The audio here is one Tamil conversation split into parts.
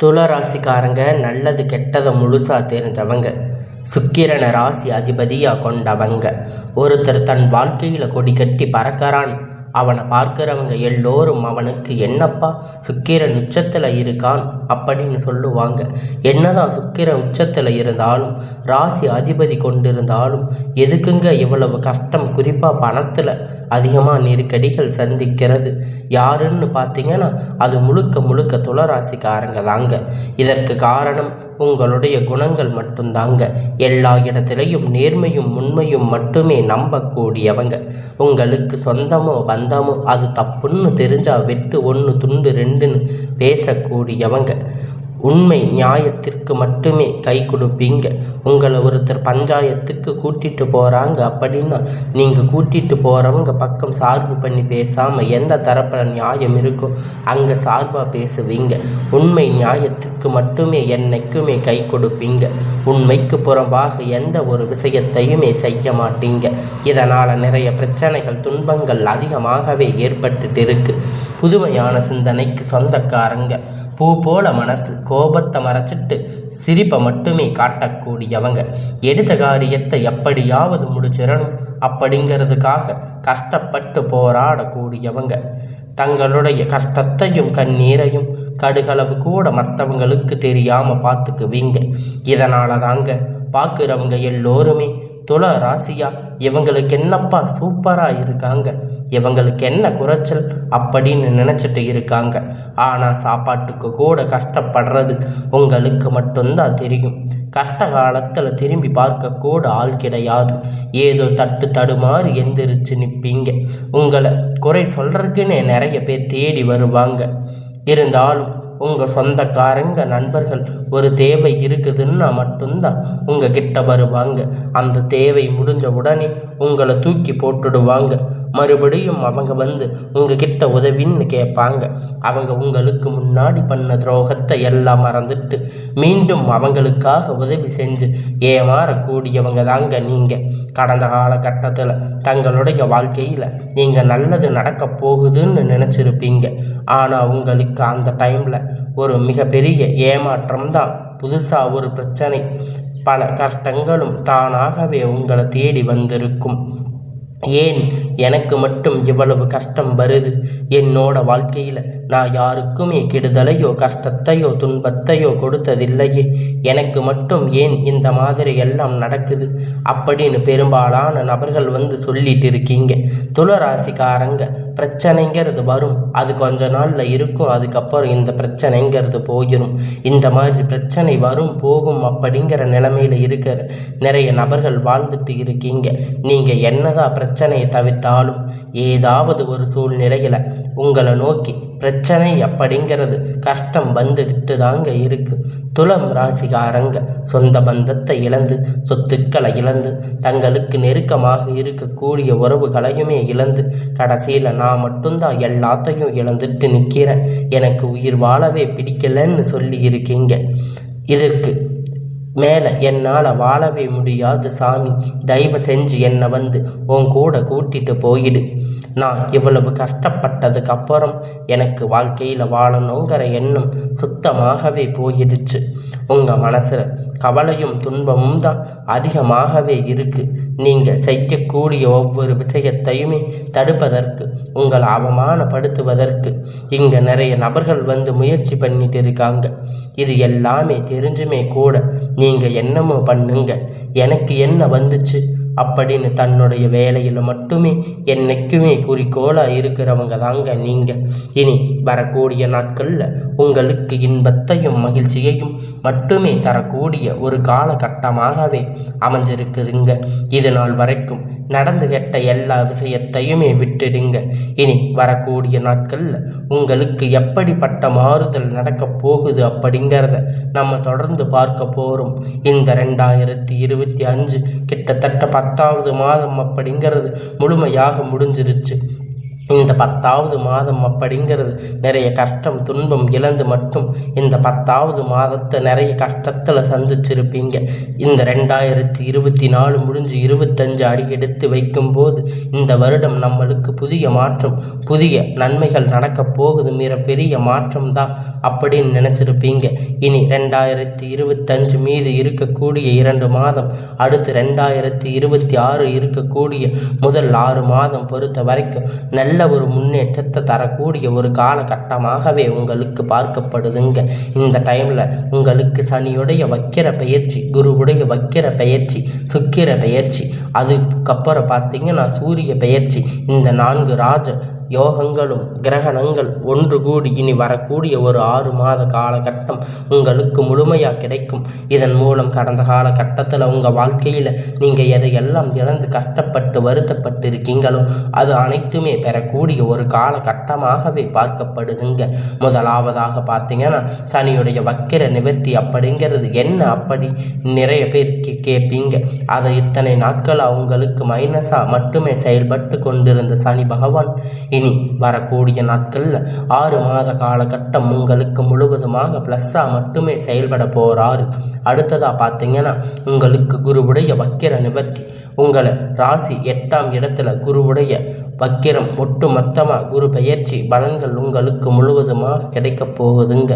துல ராசிக்காரங்க நல்லது கெட்டதை முழுசா தெரிஞ்சவங்க. சுக்கிரனை ராசி அதிபதியா கொண்டவங்க. ஒருத்தர் தன் வாழ்க்கையில கொடி கட்டி பறக்கிறான். அவனை பார்க்கிறவங்க எல்லோரும் அவனுக்கு என்னப்பா சுக்கிரன் உச்சத்தில் இருக்கான் அப்படின்னு சொல்லுவாங்க. என்னதான் சுக்கிரன் உச்சத்தில் இருந்தாலும் ராசி அதிபதி கொண்டிருந்தாலும் எதுக்குங்க இவ்வளவு கஷ்டம்? குறிப்பாக பணத்தில் அதிகமாக நெருக்கடிகள் சந்திக்கிறது யாருன்னு பார்த்தீங்கன்னா அது முழுக்க முழுக்க துளராசிக்காரங்க தாங்க. இதற்கு காரணம் உங்களுடைய குணங்கள் மட்டும்தாங்க. எல்லா இடத்திலையும் நேர்மையும் உண்மையும் மட்டுமே நம்பக்கூடியவங்க. உங்களுக்கு சொந்தமோ பந்தமோ அது தப்புன்னு தெரிஞ்சா வெட்டு 1 துண்டு 2ன்னு பேசக்கூடியவங்க. உண்மை நியாயத்திற்கு மட்டுமே கை கொடுப்பீங்க. உங்களை ஒருத்தர் பஞ்சாயத்துக்கு கூட்டிட்டு போகிறாங்க அப்படின்னா நீங்கள் கூட்டிட்டு போகிறவங்க பக்கம் சார்பு பண்ணி பேசாமல் எந்த தரப்பில் நியாயம் இருக்கோ அங்கே சார்பாக பேசுவீங்க. உண்மை நியாயத்திற்கு மட்டுமே என்னைக்குமே கை கொடுப்பீங்க. உண்மைக்கு புறம்பாக எந்த ஒரு விஷயத்தையுமே செய்ய மாட்டீங்க. இதனால் நிறைய பிரச்சனைகள் துன்பங்கள் அதிகமாகவே ஏற்பட்டுட்டு இருக்கு. புதுமையான சிந்தனைக்கு சொந்தக்காரங்க. பூ போல மனசு, கோபத்தை மறைச்சிட்டு சிரிப்பை மட்டுமே காட்டக்கூடியவங்க. எடுத்த காரியத்தை எப்படியாவது முடிச்சிடணும் அப்படிங்கிறதுக்காக கஷ்டப்பட்டு போராடக்கூடியவங்க. தங்களுடைய கஷ்டத்தையும் கண்ணீரையும் கடுகளவு கூட மற்றவங்களுக்கு தெரியாமல் பார்த்துக்குவீங்க. இதனால தாங்க பார்க்குறவங்க எல்லோருமே துல ராசியா இவங்களுக்கு என்னப்பா சூப்பராக இருக்காங்க, இவங்களுக்கு என்ன குறைச்சல் அப்படின்னு நினச்சிட்டு இருக்காங்க. ஆனால் சாப்பாட்டுக்கு கூட கஷ்டப்படுறது உங்களுக்கு மட்டும்தான் தெரியும். கஷ்ட காலத்தில் திரும்பி பார்க்க கூட ஆள் கிடையாது. ஏதோ தடுமாறி எந்திரிச்சு நிற்பீங்க. உங்களை குறை சொல்கிறதுக்குன்னே நிறைய பேர் தேடி வருவாங்க. இருந்தாலும் உங்கள் சொந்தக்காரங்க நண்பர்கள் ஒரு தேவை இருக்குதுன்னா மட்டும்தான் உங்கள் கிட்ட வருவாங்க. அந்த தேவை முடிஞ்ச உடனே உங்களை தூக்கி போட்டுடுவாங்க. மறுபடியும் அவங்க வந்து உங்ககிட்ட உதவின்னு கேட்பாங்க. அவங்க உங்களுக்கு முன்னாடி பண்ண துரோகத்தை எல்லாம் மறந்துட்டு மீண்டும் அவங்களுக்காக உதவி செஞ்சு ஏமாறக்கூடியவங்க தாங்க நீங்கள். கடந்த காலகட்டத்தில் தங்களுடைய வாழ்க்கையில் நீங்கள் நல்லது நடக்க போகுதுன்னு நினச்சிருப்பீங்க. ஆனால் உங்களுக்கு அந்த டைமில் ஒரு மிகப்பெரிய ஏமாற்றம் தான். புதுசாக ஒரு பிரச்சனை, பல கஷ்டங்களும் தானாகவே உங்களை தேடி வந்திருக்கும். ஏன் எனக்கு மட்டும் இவ்வளவு கஷ்டம் வருது? என்னோட வாழ்க்கையில் நான் யாருக்குமே கெடுதலையோ கஷ்டத்தையோ துன்பத்தையோ கொடுத்ததில்லையே, எனக்கு மட்டும் ஏன் இந்த மாதிரி எல்லாம் நடக்குது அப்படின்னு பெரும்பாலான நபர்கள் வந்து சொல்லிட்டு இருக்கீங்க. துளராசிக்காரங்க பிரச்சனைங்கிறது வரும், அது கொஞ்ச நாளில் இருக்கும். அதுக்கப்புறம் இந்த பிரச்சனைங்கிறது போயிடும். இந்த மாதிரி பிரச்சனை வரும் போகும் அப்படிங்கிற நிலைமையில் இருக்கிற நிறைய நபர்கள் வாழ்ந்துட்டு இருக்கீங்க. நீங்கள் என்னதான் பிரச்சனையை தவிர்த்தாலும் ஏதாவது ஒரு சூழ்நிலையில் உங்களை நோக்கி பிரச்சனை அப்படிங்கிறது கஷ்டம் வந்துட்டு தாங்க இருக்கு. துலம் ராசிகாரங்க சொந்த பந்தத்தை இழந்து, சொத்துக்களை இழந்து, தங்களுக்கு நெருக்கமாக இருக்கக்கூடிய உறவுகளையுமே இழந்து, கடைசியில் நான் மட்டும்தான் எல்லாத்தையும் இழந்துட்டு நிற்கிறேன், எனக்கு உயிர் வாழவே பிடிக்கலன்னு சொல்லி இருக்கீங்க. இதற்கு மேலே என்னால் வாழவே முடியாது சாமி, தயவு செஞ்சு என்னை வந்து உன் கூட கூட்டிட்டு போயிடு. நான் இவ்வளவு கஷ்டப்பட்டதுக்கு அப்புறம் எனக்கு வாழ்க்கையில் வாழணுங்கிற எண்ணம் சுத்தமாகவே போயிடுச்சு. உங்கள் மனசில் கவலையும் துன்பமும் தான் அதிகமாகவே இருக்குது. நீங்கள் செய்யக்கூடிய ஒவ்வொரு விஷயத்தையுமே தடுப்பதற்கு, உங்களை அவமானப்படுத்துவதற்கு இங்கே நிறைய நபர்கள் வந்து முயற்சி பண்ணிட்டு இருக்காங்க. இது எல்லாமே தெரிஞ்சுமே கூட நீங்கள் என்னமோ பண்ணுங்க, எனக்கு என்ன வந்துச்சு அப்படின்னு தன்னுடைய வேலையில் மட்டுமே என்னைக்குமே குறிக்கோளாக இருக்கிறவங்க தாங்க நீங்கள். இனி வரக்கூடிய நாட்களில் உங்களுக்கு இன்பத்தையும் மகிழ்ச்சியையும் மட்டுமே தரக்கூடிய ஒரு காலகட்டமாகவே அமைஞ்சிருக்குதுங்க. இது நாள் வரைக்கும் நடந்து கெட்ட எல்லா விஷயத்தையுமே விட்டுடுங்க. இனி வரக்கூடிய நாட்களில் உங்களுக்கு எப்படிப்பட்ட மாறுதல் நடக்க போகுது அப்படிங்கிறத நம்ம தொடர்ந்து பார்க்க போகிறோம். இந்த 2025 கிட்டத்தட்ட 10வது மாதம் அப்படிங்கிறது முழுமையாக முடிஞ்சிருச்சு. இந்த 10வது மாதம் அப்படிங்கிறது நிறைய கஷ்டம் துன்பம் இழந்து மட்டும் இந்த 10வது மாதத்தை நிறைய கஷ்டத்தில் சந்திச்சிருப்பீங்க. இந்த 2024 முடிஞ்சு 25 அடி எடுத்து வைக்கும்போது இந்த வருடம் நம்மளுக்கு புதிய மாற்றம் புதிய நன்மைகள் நடக்க போகுது, மிகப்பெரிய மாற்றம் தான் அப்படின்னு நினச்சிருப்பீங்க. இனி 2025 மீது இருக்கக்கூடிய 2 மாதம், அடுத்து 2026 இருக்கக்கூடிய முதல் 6 மாதம் பொறுத்த வரைக்கும் நல்ல ஒரு முன்னேற்றத்தை தரக்கூடிய ஒரு காலகட்டமாகவே உங்களுக்கு பார்க்கப்படுதுங்க. இந்த டைம்ல உங்களுக்கு சனியுடைய வக்கிர பெயர்ச்சி, குருவுடைய வக்கிர பெயர்ச்சி, சுக்கிர பெயர்ச்சி, அதுக்கப்புறம் பார்த்தீங்கன்னா சூரிய பெயர்ச்சி, இந்த 4 ராஜ யோகங்களும் கிரகணங்கள் ஒன்று கூடி இனி வரக்கூடிய ஒரு 6 மாத காலகட்டம் உங்களுக்கு முழுமையாக கிடைக்கும். இதன் மூலம் கடந்த காலகட்டத்தில் உங்கள் வாழ்க்கையில் நீங்கள் எதையெல்லாம் இழந்து கஷ்டப்பட்டு வருத்தப்பட்டு இருக்கீங்களோ அது அனைத்துமே பெறக்கூடிய ஒரு காலகட்டமாகவே பார்க்கப்படுதுங்க. முதலாவதாக பார்த்தீங்கன்னா சனியுடைய வக்கிர நிவர்த்தி அப்படிங்கிறது என்ன அப்படி நிறைய பேர் கேட்பீங்க. அதை இத்தனை நாட்கள் அவங்களுக்கு மைனஸாக மட்டுமே செயல்பட்டு கொண்டிருந்த சனி பகவான் இனி வரக்கூடிய நாட்கள்ல 6 மாத காலகட்டம் உங்களுக்கு முழுவதுமாக பிளஸ்ஸா மட்டுமே செயல்பட போறாரு. அடுத்ததா பார்த்தீங்கன்னா உங்களுக்கு குருவுடைய வக்கிர நிவர்த்தி, உங்களை ராசி 8ஆம் இடத்துல குருவுடைய வக்கிரம் ஒட்டு மொத்தமாக குரு பெயர்ச்சி பலன்கள் உங்களுக்கு முழுவதுமாக கிடைக்க போகுதுங்க.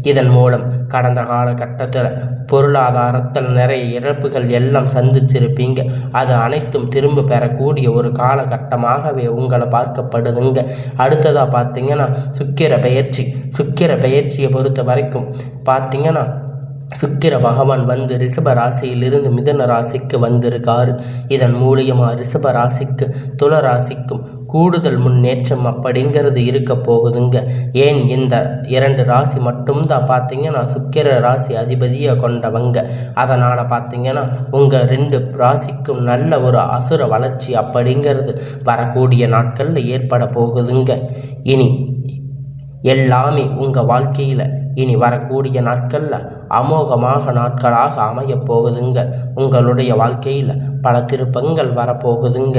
இதன் மூலம் கடந்த காலகட்டத்தில் பொருளாதாரத்தில் நிறைய இழப்புகள் எல்லாம் சந்திச்சிருப்பீங்க. அது அனைத்தும் திரும்ப பெறக்கூடிய ஒரு காலகட்டமாகவே உங்களை பார்க்கப்படுதுங்க. அடுத்ததாக பார்த்தீங்கன்னா சுக்கிர பெயர்ச்சியை பொறுத்த வரைக்கும் பார்த்தீங்கன்னா சுக்கிர பகவான் வந்து ரிஷப ராசியிலிருந்து மிதுன ராசிக்கு வந்திருக்காரு. இதன் மூலியமாக ரிஷப ராசிக்கு துல ராசிக்கும் கூடுதல் முன்னேற்றம் அப்படிங்கிறது இருக்க போகுதுங்க. ஏன் இந்த 2 ராசி மட்டும்தான் பார்த்தீங்கன்னா சுக்கிர ராசி அதிபதியாக கொண்டவங்க. அதனால் பார்த்தீங்கன்னா உங்கள் 2 ராசிக்கும் நல்ல ஒரு அசுர வளர்ச்சி அப்படிங்கிறது வரக்கூடிய நாட்களில் ஏற்பட போகுதுங்க. இனி எல்லாமே உங்கள் வாழ்க்கையில் இனி வரக்கூடிய நாட்களில் அமோகமாக நாட்களாக அமையப் போகுதுங்க. உங்களுடைய வாழ்க்கையில் பல திருப்பங்கள் வரப்போகுதுங்க.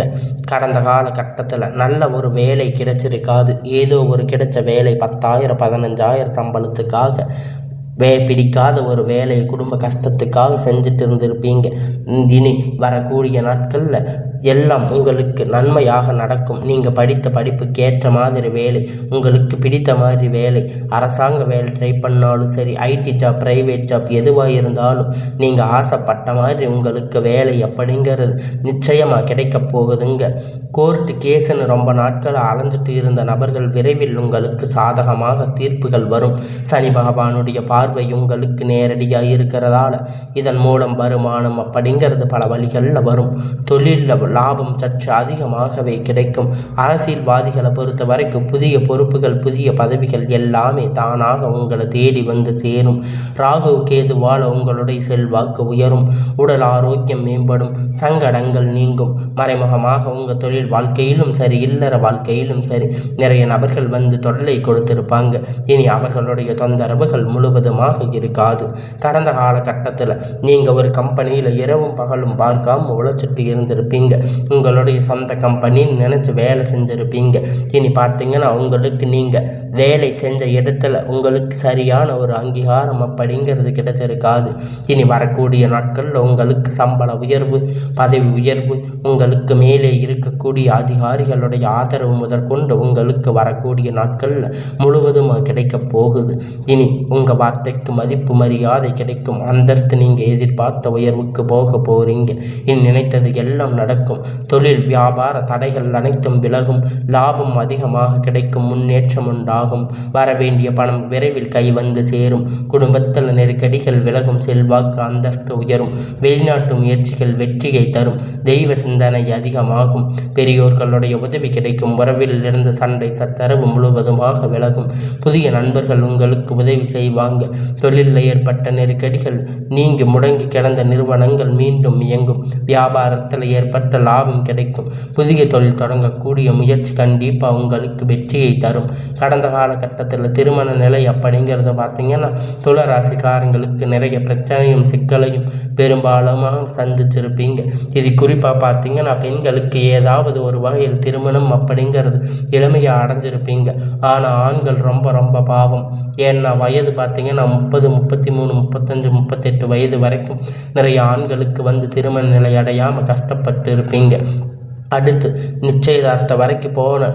கடந்த காலகட்டத்தில் நல்ல ஒரு வேலை கிடைச்சிருக்காது. ஏதோ ஒரு கிடைச்ச வேலை 10,000 15,000 சம்பளத்துக்காக பிடிக்காத ஒரு வேலையை குடும்ப கஷ்டத்துக்காக செஞ்சுட்டு இருந்திருப்பீங்க. இனி வரக்கூடிய நாட்களில் எல்லாம் உங்களுக்கு நன்மையாக நடக்கும். நீங்கள் படித்த படிப்புக்கு ஏற்ற மாதிரி வேலை, உங்களுக்கு பிடித்த மாதிரி வேலை, அரசாங்க வேலை ட்ரை பண்ணாலும் சரி, ஐடி ஜாப், ப்ரைவேட் ஜாப் எதுவாக இருந்தாலும் நீங்கள் ஆசைப்பட்ட மாதிரி உங்களுக்கு வேலை அப்படிங்கிறது நிச்சயமாக கிடைக்க போகுதுங்க. கோர்ட்டு கேஸுன்னு ரொம்ப நாட்கள் அலைஞ்சிட்டு இருந்த நபர்கள் விரைவில் உங்களுக்கு சாதகமாக தீர்ப்புகள் வரும். சனி பகவானுடைய பார்வை உங்களுக்கு நேரடியாக இருக்கிறதால இதன் மூலம் வருமானம் அப்படிங்கிறது பல வழிகளில் வரும். தொழிலில் லாபம் சற்று அதிகமாகவே கிடைக்கும். அரசியல்வாதிகளை பொறுத்த வரைக்கும் புதிய பொறுப்புகள், புதிய பதவிகள் எல்லாமே தானாக உங்களை தேடி வந்து சேரும். ராகு கேதுவால் உங்களுடைய செல்வாக்கு உயரும், உடல் ஆரோக்கியம் மேம்படும், சங்கடங்கள் நீங்கும். மறைமுகமாக உங்கள் தொழில் வாழ்க்கையிலும் சரி, இல்லற வாழ்க்கையிலும் சரி நிறைய நபர்கள் வந்து தொல்லை கொடுத்திருப்பாங்க. இனி அவர்களுடைய தொந்தரவுகள் முழுவதுமாக இருக்காது. கடந்த காலகட்டத்தில் நீங்கள் ஒரு கம்பெனியில் இரவும் பகலும் பார்க்காம உழைச்சிட்டு இருந்திருப்பீங்க. உங்களுடைய சொந்த கம்பெனின்னு நினச்சி வேலை செஞ்சுருப்பீங்க. இனி பார்த்தீங்கன்னா உங்களுக்கு நீங்கள் வேலை செஞ்ச இடத்துல உங்களுக்கு சரியான ஒரு அங்கீகாரம் அப்படிங்கிறது கிடைச்சிருக்காது. இனி வரக்கூடிய நாட்களில் உங்களுக்கு சம்பள உயர்வு, பதவி உயர்வு, உங்களுக்கு மேலே இருக்கக்கூடிய அதிகாரிகளுடைய ஆதரவு முதற்கொண்டு உங்களுக்கு வரக்கூடிய நாட்களில் முழுவதுமாக கிடைக்க போகுது. இனி உங்கள் வார்த்தைக்கு மதிப்பு மரியாதை கிடைக்கும். அந்தஸ்து நீங்கள் எதிர்பார்த்த உயர்வுக்கு போக போகிறீங்க. இனி நினைத்தது எல்லாம் நடக்கும். தொழில் வியாபார தடைகள் அனைத்தும் விலகும். லாபம் அதிகமாக கிடைக்கும். முன்னேற்றம் உண்டாகும். வரவேண்டிய பணம் விரைவில் கை வந்து சேரும். குடும்பத்தில் நெருக்கடிகள் விலகும். செல்வாக்கு அந்தஸ்து உயரும். வெளிநாட்டு முயற்சிகள் வெற்றியை தரும். தெய்வ சிந்தனை அதிகமாகும். பெரியோர்களுடைய உதவி கிடைக்கும். உறவில் இருந்து சண்டை சச்சரவு முழுவதுமாக விலகும். புதிய நண்பர்கள் உங்களுக்கு உதவி செய்வாங்க. தொழிலில் ஏற்பட்ட நெருக்கடிகள் நீங்கி முடங்கி கிடந்த நிறுவனங்கள் மீண்டும் இயங்கும். வியாபாரத்தில் ஏற்பட்ட லாபம் கிடைக்கும். புதிய தொழில் தொடங்கக்கூடிய முயற்சி கண்டிப்பாக உங்களுக்கு வெற்றியை தரும். கடந்த காலகட்டத்தில் திருமண நிலை அப்படிங்கிறத பார்த்தீங்கன்னா துளராசிக்காரங்களுக்கு நிறைய பிரச்சனையும் சிக்கலையும் பெரும்பாலுமாக சந்திச்சிருப்பீங்க. இது குறிப்பாக பார்த்தீங்கன்னா பெண்களுக்கு ஏதாவது ஒரு வகையில் திருமணம் அப்படிங்கிறது இளமையாக அடைஞ்சிருப்பீங்க. ஆனால் ஆண்கள் ரொம்ப ரொம்ப பாவம். ஏன்னா வயது பார்த்தீங்கன்னா 30, 33, 35, 38 வயது வரைக்கும் நிறைய ஆண்களுக்கு வந்து திருமண நிலை அடையாமல் கஷ்டப்பட்டு இருப்பீங்க. அடுத்து நிச்சயதார்த்த வரைக்கும் போன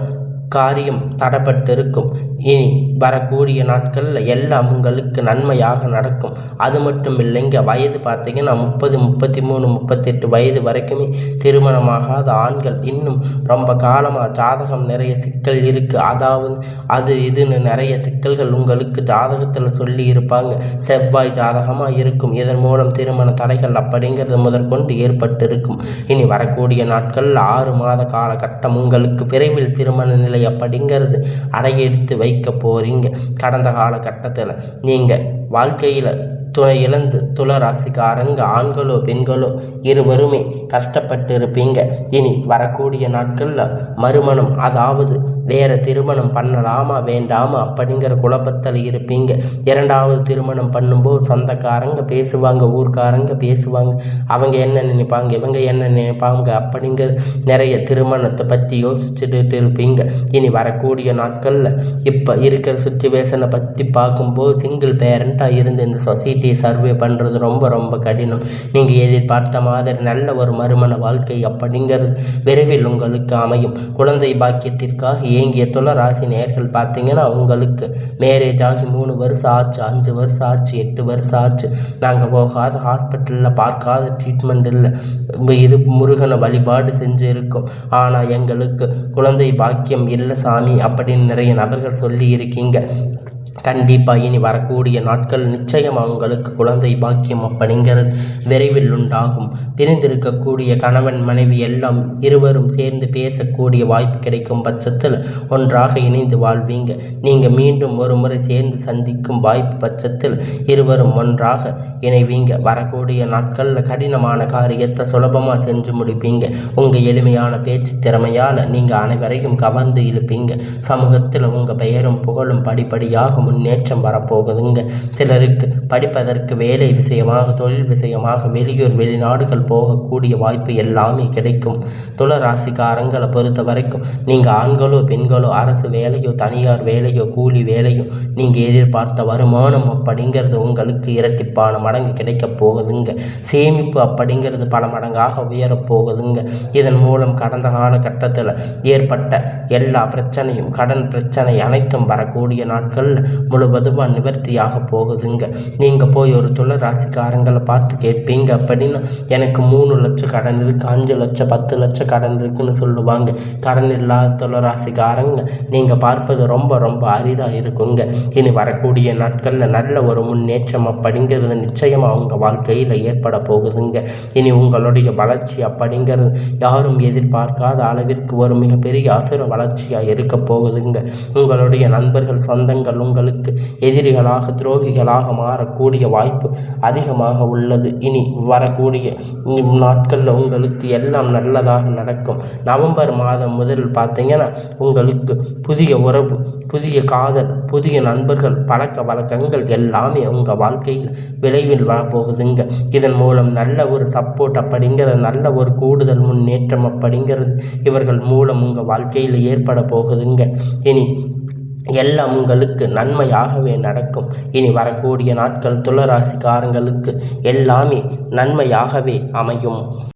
காரியம் தடைப்பட்டு இருக்கும். இனி வரக்கூடிய நாட்களில் எல்லாம் உங்களுக்கு நன்மையாக நடக்கும். அது மட்டும் இல்லைங்க, வயது பார்த்தீங்கன்னா 30, 33, 38 வயது வரைக்குமே திருமணமாகாத ஆண்கள் இன்னும் ரொம்ப காலமாக ஜாதகம் நிறைய சிக்கல் இருக்குது. அதாவது அது இதுன்னு நிறைய சிக்கல்கள் உங்களுக்கு ஜாதகத்தில் சொல்லி இருப்பாங்க. செவ்வாய் ஜாதகமாக இருக்கும். இதன் மூலம் திருமண தடைகள் அப்படிங்கிறது முதற்கொண்டு ஏற்பட்டு இருக்கும். இனி வரக்கூடிய நாட்களில் 6 மாத காலகட்டம் உங்களுக்கு விரைவில் திருமண நிலை அப்படிங்கிறது அடையெடுத்து வைக்க போறீங்க. கடந்த காலகட்டத்தில் நீங்கள் வாழ்க்கையில் துணை இழந்து துளராசிக்காரங்க ஆண்களோ பெண்களோ இருவருமே கஷ்டப்பட்டு இருப்பீங்க. இனி வரக்கூடிய நாட்களில் மறுமணம், அதாவது வேறு திருமணம் பண்ணலாமா வேண்டாமா அப்படிங்கிற குழப்பத்தில் இருப்பீங்க. 2வது திருமணம் பண்ணும்போது சொந்தக்காரங்க பேசுவாங்க, ஊர்க்காரங்க பேசுவாங்க, அவங்க என்ன நினைப்பாங்க, இவங்க என்ன நினைப்பாங்க அப்படிங்கிற நிறைய திருமணத்தை பற்றி யோசிச்சுட்டு இருப்பீங்க. இனி வரக்கூடிய நாட்களில் இப்போ இருக்கிற சுச்சுவேஷனை பற்றி பார்க்கும்போது சிங்கிள் பேரண்ட்டாக இருந்து இந்த சொசைட்டியை சர்வே பண்ணுறது ரொம்ப ரொம்ப கடினம். நீங்கள் எதிர்பார்த்த மாதிரி நல்ல ஒரு மறுமண வாழ்க்கை அப்படிங்கிறது விரைவில் உங்களுக்கு அமையும். குழந்தை பாக்கியத்திற்காக ஏங்கிய துளராசி நேயர்கள் பார்த்தீங்கன்னா உங்களுக்கு மேரேஜ் ஆகி 3 வருஷம் ஆச்சு, 5 வருஷம் ஆச்சு, 8 வருஷம் ஆச்சு, நாங்கள் போகாத ஹாஸ்பிட்டலில் பார்க்காத ட்ரீட்மெண்ட் இல்லை, இது முருகனை வழிபாடு செஞ்சு இருக்கோம், ஆனால் எங்களுக்கு குழந்தை பாக்கியம் இல்லை சாமி அப்படின்னு நிறைய நபர்கள் சொல்லி இருக்கீங்க. கண்டிப்பாக இனி வரக்கூடிய நாட்கள் நிச்சயம் அவங்களுக்கு குழந்தை பாக்கியம் அப்படிங்கிறது விரைவில் உண்டாகும். பிரிந்திருக்கக்கூடிய கணவன் மனைவி எல்லாம் இருவரும் சேர்ந்து பேசக்கூடிய வாய்ப்பு கிடைக்கும் பட்சத்தில் ஒன்றாக இணைந்து வாழ்வீங்க. நீங்கள் மீண்டும் ஒரு முறை சேர்ந்து சந்திக்கும் வாய்ப்பு பட்சத்தில் இருவரும் ஒன்றாக இணைவீங்க. வரக்கூடிய நாட்களில் கடினமான காரியத்தை சுலபமாக செஞ்சு முடிப்பீங்க. உங்கள் எளிமையான பேச்சு திறமையால் நீங்கள் அனைவரையும் கவர்ந்து இழுப்பீங்க. சமூகத்தில் உங்கள் பெயரும் புகழும் படிப்படியாக முன்னேற்றம் வரப்போகுதுங்க. சிலருக்கு படிப்பதற்கு வேலை விஷயமாக, தொழில் விஷயமாக வெளியூர் வெளிநாடுகள் போகக்கூடிய வாய்ப்பு எல்லாமே கிடைக்கும். துளராசிக்காரங்களை பொறுத்த வரைக்கும் நீங்கள் ஆண்களோ பெண்களோ அரசு வேலையோ தனியார் வேலையோ கூலி வேலையோ நீங்கள் எதிர்பார்த்த வருமானம் அப்படிங்கிறது உங்களுக்கு இரட்டிப்பான மடங்கு கிடைக்க போகுதுங்க. சேமிப்பு அப்படிங்கிறது பல மடங்காக உயரப்போகுதுங்க. இதன் மூலம் கடந்த காலகட்டத்தில் ஏற்பட்ட எல்லா பிரச்சனையும், கடன் பிரச்சனை அனைத்தும் வரக்கூடிய நாட்களில் முழுவதுமாக நிவர்த்தியாக போகுதுங்க. நீங்கள் போய் ஒரு துளராசிக்காரங்களை பார்த்து கேட்பீங்க அப்படின்னா எனக்கு 3 லட்சம் கடன் இருக்குது, 5 லட்சம் 10 லட்சம் கடன் இருக்குன்னு சொல்லுவாங்க. கடன் இல்லாத துளராசிக்காரங்க நீங்கள் பார்ப்பது ரொம்ப ரொம்ப அரிதாக இருக்குங்க. இனி வரக்கூடிய நாட்களில் நல்ல ஒரு முன்னேற்றம் அப்படிங்கிறது நிச்சயமாக அவங்க வாழ்க்கையில் ஏற்பட போகுதுங்க. இனி உங்களுடைய வளர்ச்சி அப்படிங்கிறது யாரும் எதிர்பார்க்காத அளவிற்கு ஒரு மிகப்பெரிய அசுர வளர்ச்சியாக இருக்க போகுதுங்க. உங்களுடைய நண்பர்கள் சொந்தங்கள் உங்களுக்கு எதிரிகளாக துரோகிகளாக மாறக்கூடிய வாய்ப்பு அதிகமாக உள்ளது. இனி வரக்கூடிய நாட்களில் உங்களுக்கு எல்லாம் நல்லதாக நடக்கும். நவம்பர் மாதம் முதல் பார்த்தீங்கன்னா உங்களுக்கு புதிய உறவு, புதிய காதல், புதிய நண்பர்கள், பழக்க வழக்கங்கள் எல்லாமே உங்கள் வாழ்க்கையில் விளைவில் வரப்போகுதுங்க. இதன் மூலம் நல்ல ஒரு சப்போர்ட் அப்படிங்கிறது, நல்ல ஒரு கூடுதல் முன்னேற்றம் அப்படிங்கிறது இவர்கள் மூலம் உங்கள் வாழ்க்கையில் ஏற்பட போகுதுங்க. இனி எல்லாம் உங்களுக்கு நன்மையாகவே நடக்கும். இனி வரக்கூடிய நாட்கள் துளராசிக்காரங்களுக்கு எல்லாமே நன்மையாகவே அமையும்.